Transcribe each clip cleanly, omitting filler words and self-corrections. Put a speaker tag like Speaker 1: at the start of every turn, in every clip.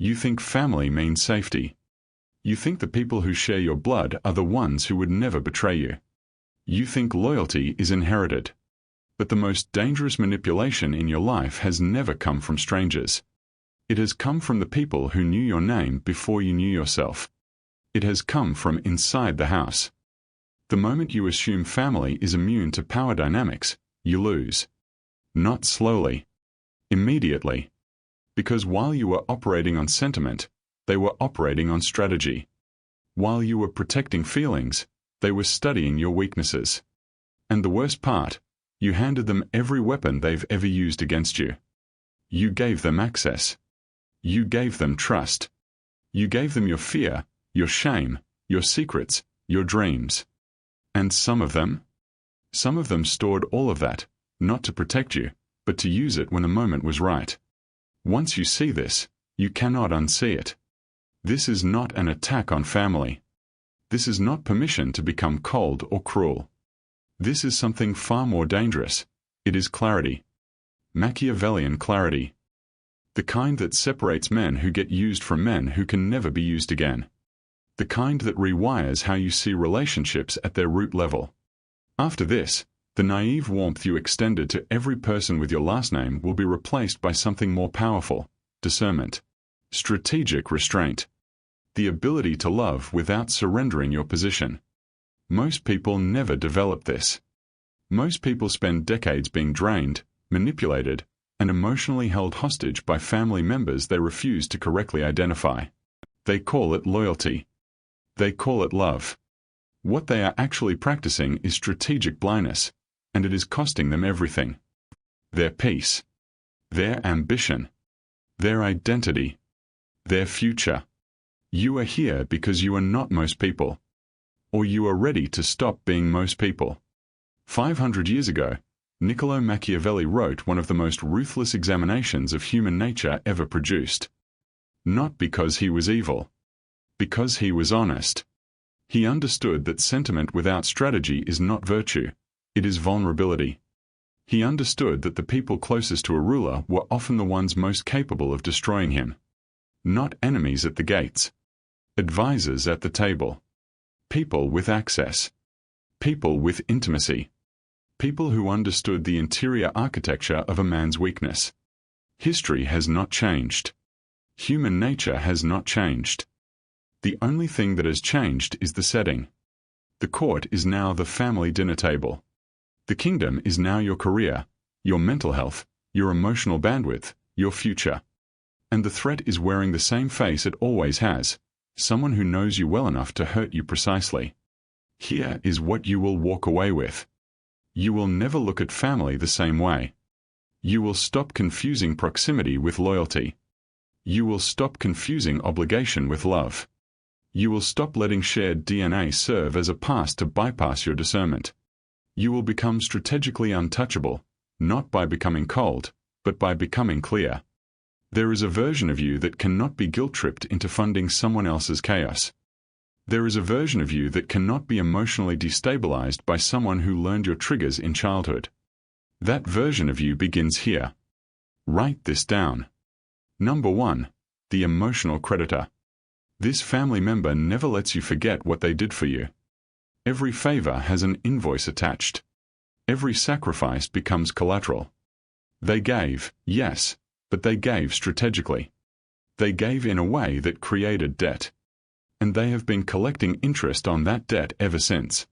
Speaker 1: You think family means safety. You think the people who share your blood are the ones who would never betray you. You think loyalty is inherited. But the most dangerous manipulation in your life has never come from strangers. It has come from the people who knew your name before you knew yourself. It has come from inside the house. The moment you assume family is immune to power dynamics, you lose. Not slowly. Immediately. Because while you were operating on sentiment, they were operating on strategy. While you were protecting feelings, they were studying your weaknesses. And the worst part, you handed them every weapon they've ever used against you. You gave them access. You gave them trust. You gave them your fear, your shame, your secrets, your dreams. And some of them stored all of that, not to protect you, but to use it when the moment was right. Once you see this, you cannot unsee it. This is not an attack on family. This is not permission to become cold or cruel. This is something far more dangerous. It is clarity. Machiavellian clarity. The kind that separates men who get used from men who can never be used again. The kind that rewires how you see relationships at their root level. After this, the naive warmth you extended to every person with your last name will be replaced by something more powerful: discernment. Strategic restraint. The ability to love without surrendering your position. Most people never develop this. Most people spend decades being drained, manipulated, and emotionally held hostage by family members they refuse to correctly identify. They call it loyalty. They call it love. What they are actually practicing is strategic blindness, and it is costing them everything. Their peace. Their ambition. Their identity. Their future. You are here because you are not most people. Or you are ready to stop being most people. 500 years ago, Niccolo Machiavelli wrote one of the most ruthless examinations of human nature ever produced. Not because he was evil. Because he was honest. He understood that sentiment without strategy is not virtue, it is vulnerability. He understood that the people closest to a ruler were often the ones most capable of destroying him. Not enemies at the gates. Advisors at the table. People with access. People with intimacy. People who understood the interior architecture of a man's weakness. History has not changed. Human nature has not changed. The only thing that has changed is the setting. The court is now the family dinner table. The kingdom is now your career, your mental health, your emotional bandwidth, your future. And the threat is wearing the same face it always has, someone who knows you well enough to hurt you precisely. Here is what you will walk away with. You will never look at family the same way. You will stop confusing proximity with loyalty. You will stop confusing obligation with love. You will stop letting shared DNA serve as a pass to bypass your discernment. You will become strategically untouchable, not by becoming cold, but by becoming clear. There is a version of you that cannot be guilt-tripped into funding someone else's chaos. There is a version of you that cannot be emotionally destabilized by someone who learned your triggers in childhood. That version of you begins here. Write this down. Number 1. The emotional creditor. This family member never lets you forget what they did for you. Every favor has an invoice attached. Every sacrifice becomes collateral. They gave, yes, but they gave strategically. They gave in a way that created debt. And they have been collecting interest on that debt ever since.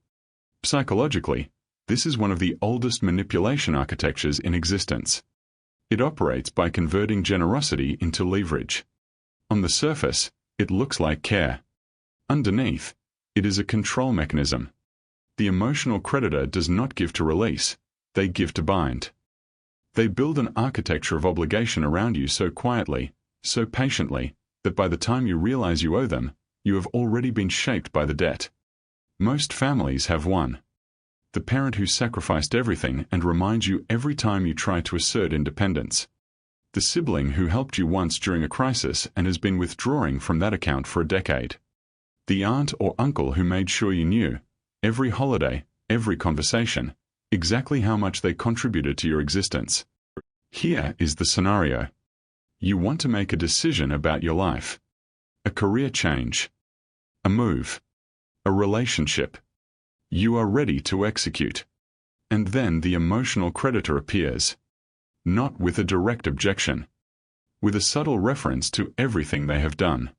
Speaker 1: Psychologically, this is one of the oldest manipulation architectures in existence. It operates by converting generosity into leverage. On the surface, it looks like care. Underneath, it is a control mechanism. The emotional creditor does not give to release, they give to bind. They build an architecture of obligation around you so quietly, so patiently, that by the time you realize you owe them, you have already been shaped by the debt. Most families have one. The parent who sacrificed everything and reminds you every time you try to assert independence. The sibling who helped you once during a crisis and has been withdrawing from that account for a decade. The aunt or uncle who made sure you knew, every holiday, every conversation, exactly how much they contributed to your existence. Here is the scenario. You want to make a decision about your life, a career change, a move, a relationship. You are ready to execute. And then the emotional creditor appears, not with a direct objection, with a subtle reference to everything they have done.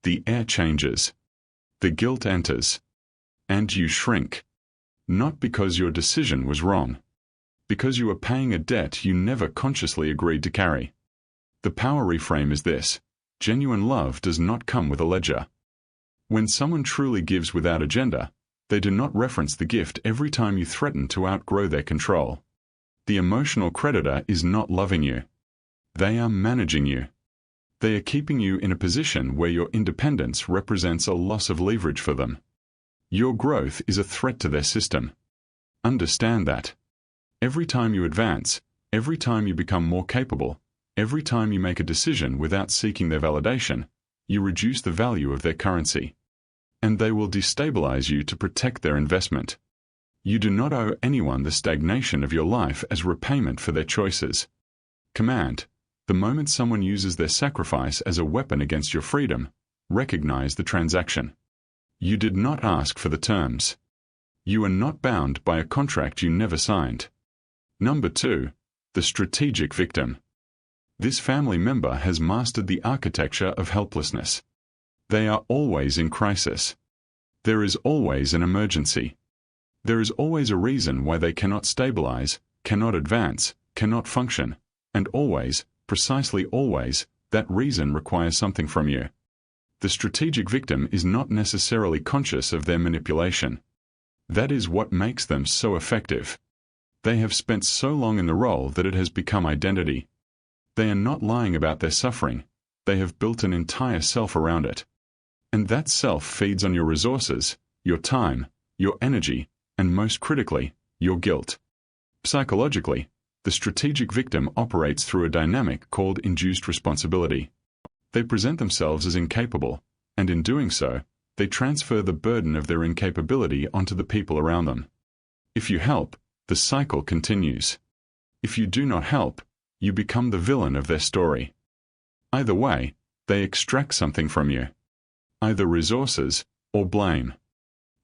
Speaker 1: The air changes, the guilt enters, and you shrink. Not because your decision was wrong, because you are paying a debt you never consciously agreed to carry. The power reframe is this: genuine love does not come with a ledger. When someone truly gives without agenda, they do not reference the gift every time you threaten to outgrow their control. The emotional creditor is not loving you. They are managing you. They are keeping you in a position where your independence represents a loss of leverage for them. Your growth is a threat to their system. Understand that. Every time you advance, every time you become more capable, every time you make a decision without seeking their validation, you reduce the value of their currency. And they will destabilize you to protect their investment. You do not owe anyone the stagnation of your life as repayment for their choices. Command: the moment someone uses their sacrifice as a weapon against your freedom, recognize the transaction. You did not ask for the terms. You are not bound by a contract you never signed. Number 2, the strategic victim. This family member has mastered the architecture of helplessness. They are always in crisis. There is always an emergency. There is always a reason why they cannot stabilize, cannot advance, cannot function, and always, precisely always, that reason requires something from you. The strategic victim is not necessarily conscious of their manipulation. That is what makes them so effective. They have spent so long in the role that it has become identity. They are not lying about their suffering. They have built an entire self around it. And that self feeds on your resources, your time, your energy, and most critically, your guilt. Psychologically, the strategic victim operates through a dynamic called induced responsibility. They present themselves as incapable, and in doing so, they transfer the burden of their incapability onto the people around them. If you help, the cycle continues. If you do not help, you become the villain of their story. Either way, they extract something from you. Either resources or blame.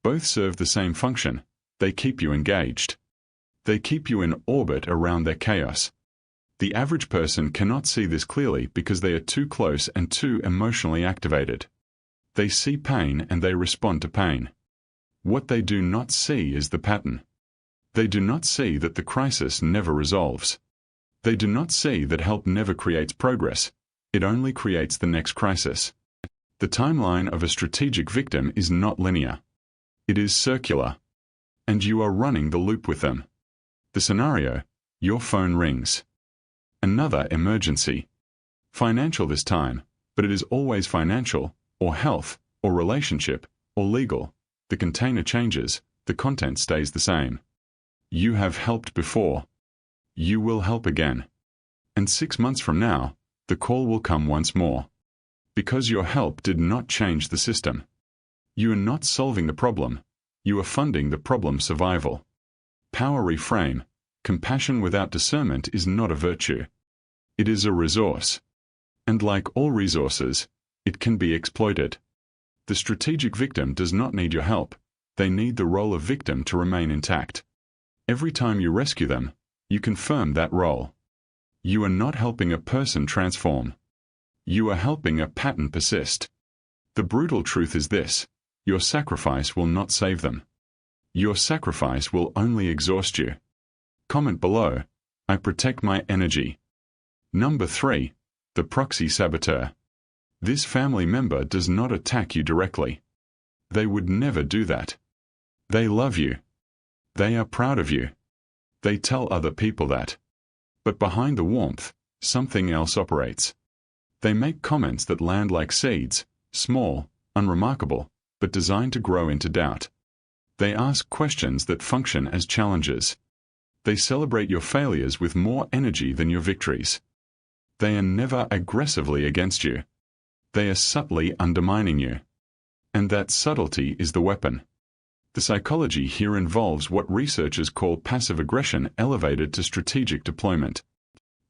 Speaker 1: Both serve the same function. They keep you engaged. They keep you in orbit around their chaos. The average person cannot see this clearly because they are too close and too emotionally activated. They see pain and they respond to pain. What they do not see is the pattern. They do not see that the crisis never resolves. They do not see that help never creates progress. It only creates the next crisis. The timeline of a strategic victim is not linear. It is circular. And you are running the loop with them. The scenario: your phone rings. Another emergency. Financial this time, but it is always financial, or health, or relationship, or legal. The container changes, the content stays the same. You have helped before. You will help again. And 6 months from now, the call will come once more. Because your help did not change the system. You are not solving the problem. You are funding the problem's survival. Power reframe: compassion without discernment is not a virtue. It is a resource. And like all resources, it can be exploited. The strategic victim does not need your help. They need the role of victim to remain intact. Every time you rescue them, you confirm that role. You are not helping a person transform. You are helping a pattern persist. The brutal truth is this: your sacrifice will not save them. Your sacrifice will only exhaust you. Comment below: I protect my energy. Number 3, the proxy saboteur. This family member does not attack you directly. They would never do that. They love you. They are proud of you. They tell other people that. But behind the warmth, something else operates. They make comments that land like seeds, small, unremarkable, but designed to grow into doubt. They ask questions that function as challenges. They celebrate your failures with more energy than your victories. They are never aggressively against you. They are subtly undermining you. And that subtlety is the weapon. The psychology here involves what researchers call passive aggression elevated to strategic deployment.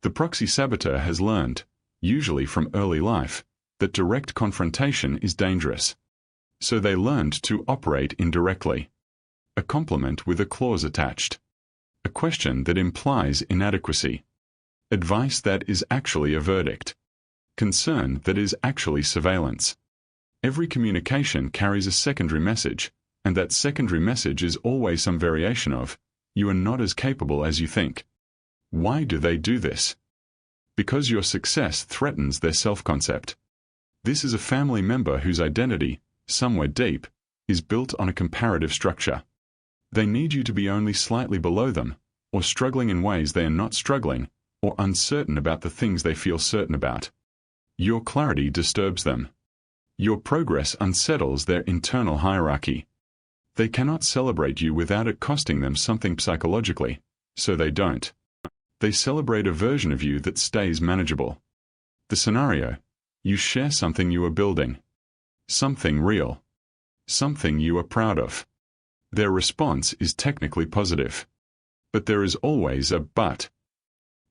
Speaker 1: The proxy saboteur has learned, usually from early life, that direct confrontation is dangerous. So they learned to operate indirectly. A compliment with a clause attached. A question that implies inadequacy. Advice that is actually a verdict. Concern that is actually surveillance. Every communication carries a secondary message, and that secondary message is always some variation of, "You are not as capable as you think." Why do they do this? Because your success threatens their self-concept. This is a family member whose identity, somewhere deep, is built on a comparative structure. They need you to be only slightly below them, or struggling in ways they are not struggling, or uncertain about the things they feel certain about. Your clarity disturbs them. Your progress unsettles their internal hierarchy. They cannot celebrate you without it costing them something psychologically, so they don't. They celebrate a version of you that stays manageable. The scenario: you share something you are building. Something real. Something you are proud of. Their response is technically positive. But there is always a but.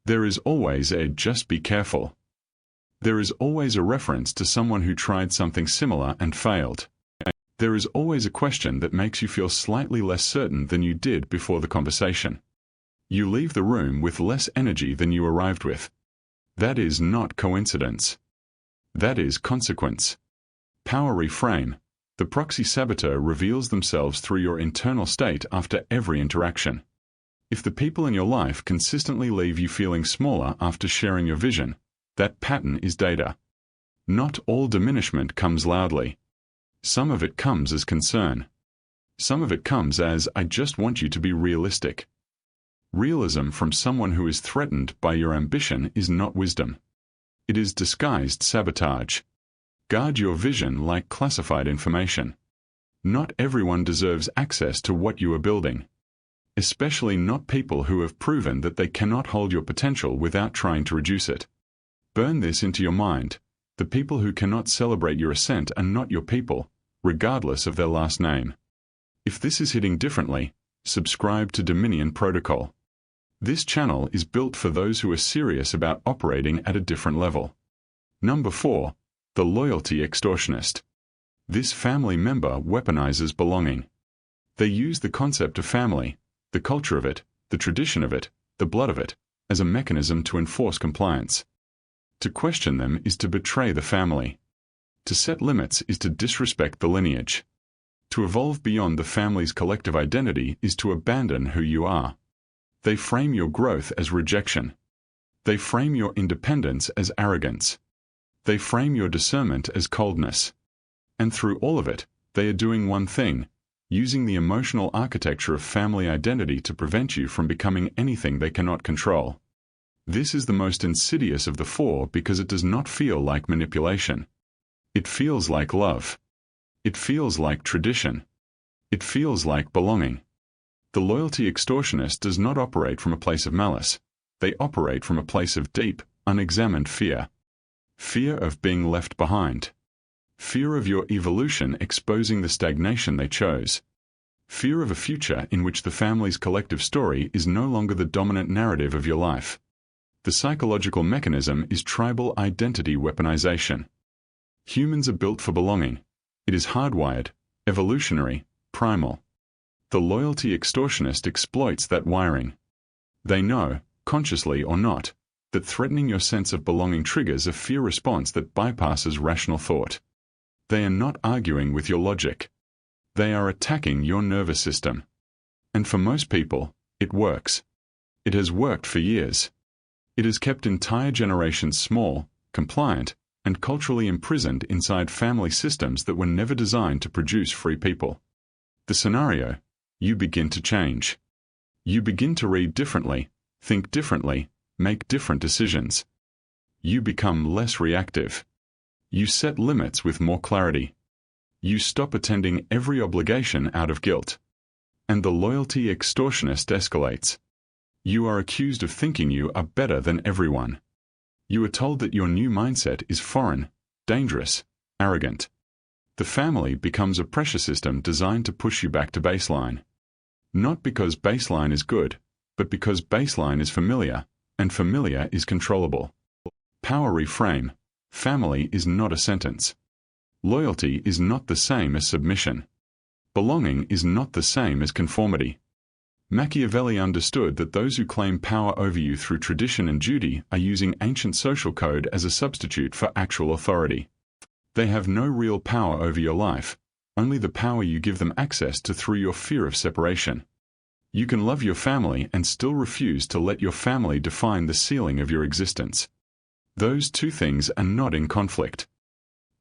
Speaker 1: There is always a just be careful. There is always a reference to someone who tried something similar and failed. There is always a question that makes you feel slightly less certain than you did before the conversation. You leave the room with less energy than you arrived with. That is not coincidence. That is consequence. Power reframe. The proxy saboteur reveals themselves through your internal state after every interaction. If the people in your life consistently leave you feeling smaller after sharing your vision, that pattern is data. Not all diminishment comes loudly. Some of it comes as concern. Some of it comes as, "I just want you to be realistic." Realism from someone who is threatened by your ambition is not wisdom. It is disguised sabotage. Guard your vision like classified information. Not everyone deserves access to what you are building. Especially not people who have proven that they cannot hold your potential without trying to reduce it. Burn this into your mind. The people who cannot celebrate your ascent are not your people, regardless of their last name. If this is hitting differently, subscribe to Dominion Protocol. This channel is built for those who are serious about operating at a different level. Number 4. The loyalty extortionist. This family member weaponizes belonging. They use the concept of family, the culture of it, the tradition of it, the blood of it, as a mechanism to enforce compliance. To question them is to betray the family. To set limits is to disrespect the lineage. To evolve beyond the family's collective identity is to abandon who you are. They frame your growth as rejection. They frame your independence as arrogance. They frame your discernment as coldness. And through all of it, they are doing one thing: using the emotional architecture of family identity to prevent you from becoming anything they cannot control. This is the most insidious of the 4 because it does not feel like manipulation. It feels like love. It feels like tradition. It feels like belonging. The loyalty extortionist does not operate from a place of malice. They operate from a place of deep, unexamined fear. Fear of being left behind. Fear of your evolution exposing the stagnation they chose. Fear of a future in which the family's collective story is no longer the dominant narrative of your life. The psychological mechanism is tribal identity weaponization. Humans are built for belonging. It is hardwired, evolutionary, primal. The loyalty extortionist exploits that wiring. They know, consciously or not, that threatening your sense of belonging triggers a fear response that bypasses rational thought. They are not arguing with your logic. They are attacking your nervous system. And for most people, it works. It has worked for years. It has kept entire generations small, compliant, and culturally imprisoned inside family systems that were never designed to produce free people. The scenario: you begin to change. You begin to read differently, think differently, make different decisions. You become less reactive. You set limits with more clarity. You stop attending every obligation out of guilt. And the loyalty extortionist escalates. You are accused of thinking you are better than everyone. You are told that your new mindset is foreign, dangerous, arrogant. The family becomes a pressure system designed to push you back to baseline. Not because baseline is good, but because baseline is familiar, and familiar is controllable. Power reframe. Family is not a sentence. Loyalty is not the same as submission. Belonging is not the same as conformity. Machiavelli understood that those who claim power over you through tradition and duty are using ancient social code as a substitute for actual authority. They have no real power over your life, only the power you give them access to through your fear of separation. You can love your family and still refuse to let your family define the ceiling of your existence. Those two things are not in conflict.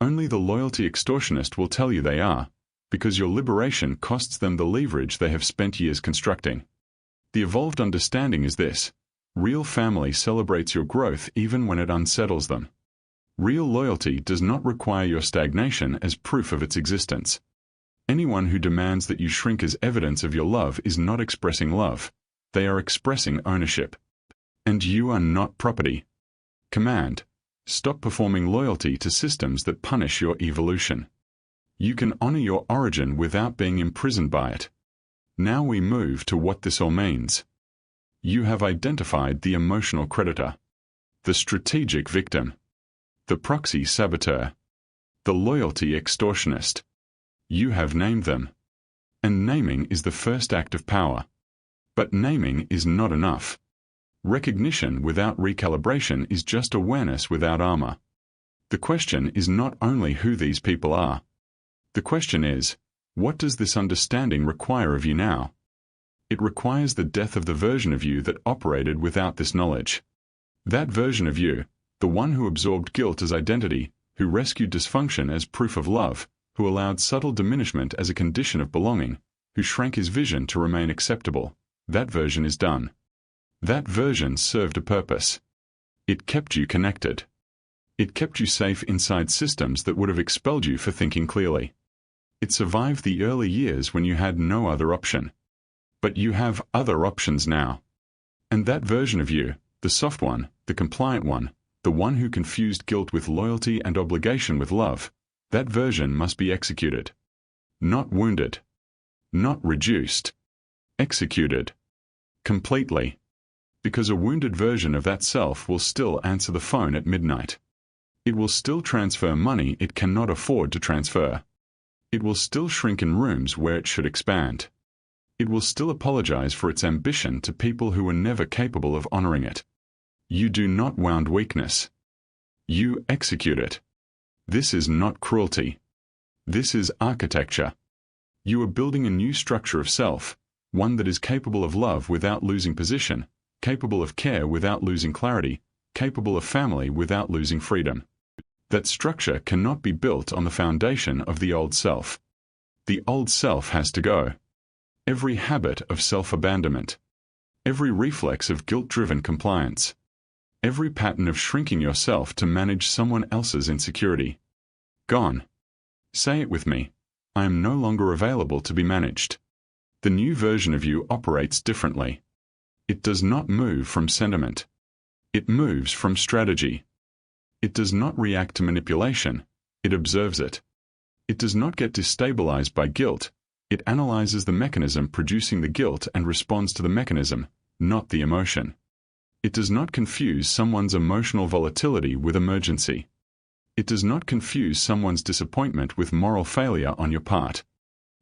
Speaker 1: Only the loyalty extortionist will tell you they are, because your liberation costs them the leverage they have spent years constructing. The evolved understanding is this: real family celebrates your growth even when it unsettles them. Real loyalty does not require your stagnation as proof of its existence. Anyone who demands that you shrink as evidence of your love is not expressing love. They are expressing ownership. And you are not property. Command: stop performing loyalty to systems that punish your evolution. You can honor your origin without being imprisoned by it. Now we move to what this all means. You have identified the emotional creditor, the strategic victim, the proxy saboteur, the loyalty extortionist. You have named them. And naming is the first act of power. But naming is not enough. Recognition without recalibration is just awareness without armor. The question is not only who these people are. The question is, what does this understanding require of you now? It requires the death of the version of you that operated without this knowledge. That version of you, the one who absorbed guilt as identity, who rescued dysfunction as proof of love, who allowed subtle diminishment as a condition of belonging, who shrank his vision to remain acceptable, that version is done. That version served a purpose. It kept you connected. It kept you safe inside systems that would have expelled you for thinking clearly. It survived the early years when you had no other option. But you have other options now. And that version of you, the soft one, the compliant one, the one who confused guilt with loyalty and obligation with love, that version must be executed. Not wounded. Not reduced. Executed. Completely. Because a wounded version of that self will still answer the phone at midnight. It will still transfer money it cannot afford to transfer. It will still shrink in rooms where it should expand. It will still apologize for its ambition to people who were never capable of honoring it. You do not wound weakness. You execute it. This is not cruelty. This is architecture. You are building a new structure of self, one that is capable of love without losing position, capable of care without losing clarity, capable of family without losing freedom. That structure cannot be built on the foundation of the old self. The old self has to go. Every habit of self-abandonment. Every reflex of guilt-driven compliance. Every pattern of shrinking yourself to manage someone else's insecurity. Gone. Say it with me. I am no longer available to be managed. The new version of you operates differently. It does not move from sentiment. It moves from strategy. It does not react to manipulation. It observes it. It does not get destabilized by guilt. It analyzes the mechanism producing the guilt and responds to the mechanism, not the emotion. It does not confuse someone's emotional volatility with emergency. It does not confuse someone's disappointment with moral failure on your part.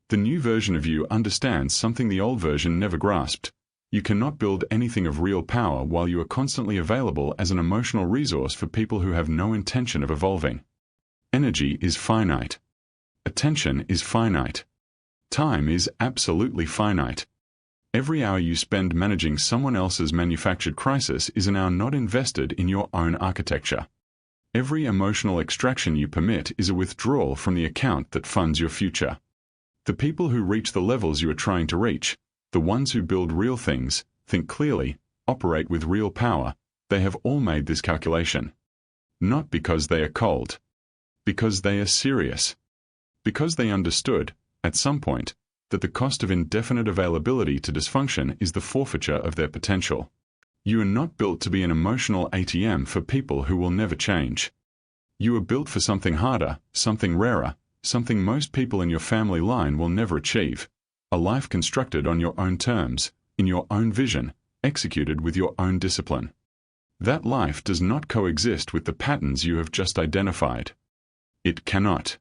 Speaker 1: The new version of you understands something the old version never grasped. You cannot build anything of real power while you are constantly available as an emotional resource for people who have no intention of evolving. Energy is finite. Attention is finite. Time is absolutely finite. Every hour you spend managing someone else's manufactured crisis is an hour not invested in your own architecture. Every emotional extraction you permit is a withdrawal from the account that funds your future. The people who reach the levels you are trying to reach, the ones who build real things, think clearly, operate with real power, they have all made this calculation. Not because they are cold. Because they are serious. Because they understood, at some point, that the cost of indefinite availability to dysfunction is the forfeiture of their potential. You are not built to be an emotional ATM for people who will never change. You are built for something harder, something rarer, something most people in your family line will never achieve. A life constructed on your own terms, in your own vision, executed with your own discipline. That life does not coexist with the patterns you have just identified. It cannot.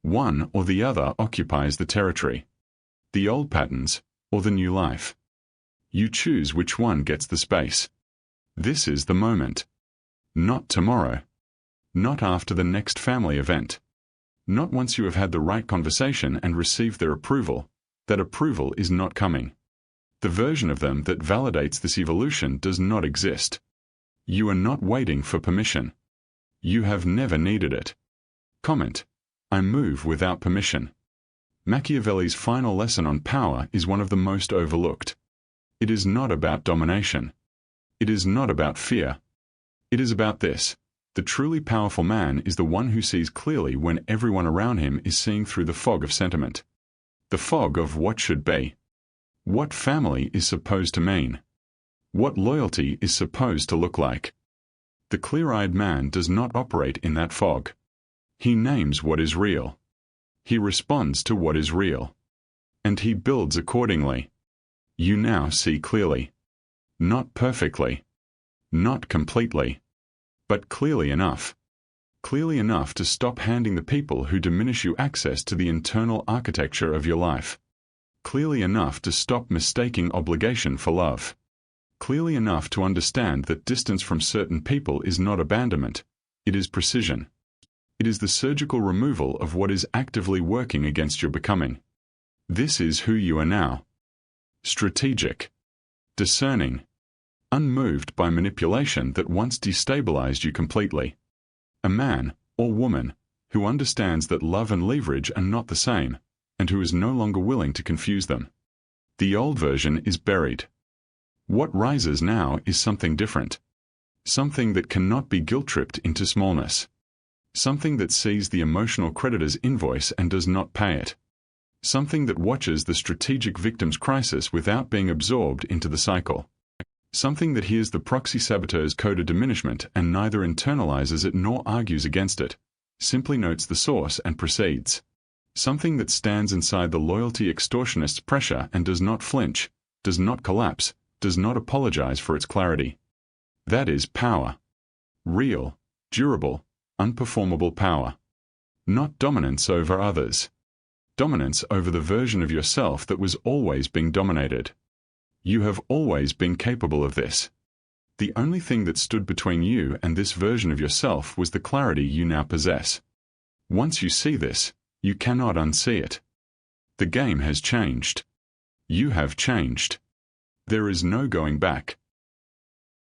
Speaker 1: One or the other occupies the territory. The old patterns, or the new life. You choose which one gets the space. This is the moment. Not tomorrow. Not after the next family event. Not once you have had the right conversation and received their approval. That approval is not coming. The version of them that validates this evolution does not exist. You are not waiting for permission. You have never needed it. Comment: I move without permission. Machiavelli's final lesson on power is one of the most overlooked. It is not about domination. It is not about fear. It is about this. The truly powerful man is the one who sees clearly when everyone around him is seeing through the fog of sentiment. The fog of what should be. What family is supposed to mean. What loyalty is supposed to look like. The clear-eyed man does not operate in that fog. He names what is real. He responds to what is real. And he builds accordingly. You now see clearly. Not perfectly. Not completely. But clearly enough. Clearly enough to stop handing the people who diminish you access to the internal architecture of your life. Clearly enough to stop mistaking obligation for love. Clearly enough to understand that distance from certain people is not abandonment, it is precision. It is the surgical removal of what is actively working against your becoming. This is who you are now. Strategic. Discerning. Unmoved by manipulation that once destabilized you completely. A man, or woman, who understands that love and leverage are not the same, and who is no longer willing to confuse them. The old version is buried. What rises now is something different. Something that cannot be guilt-tripped into smallness. Something that sees the emotional creditor's invoice and does not pay it. Something that watches the strategic victim's crisis without being absorbed into the cycle. Something that hears the proxy saboteur's code of diminishment and neither internalizes it nor argues against it, simply notes the source and proceeds. Something that stands inside the loyalty extortionist's pressure and does not flinch, does not collapse, does not apologize for its clarity. That is power. Real, durable, unperformable power. Not dominance over others. Dominance over the version of yourself that was always being dominated. You have always been capable of this. The only thing that stood between you and this version of yourself was the clarity you now possess. Once you see this, you cannot unsee it. The game has changed. You have changed. There is no going back.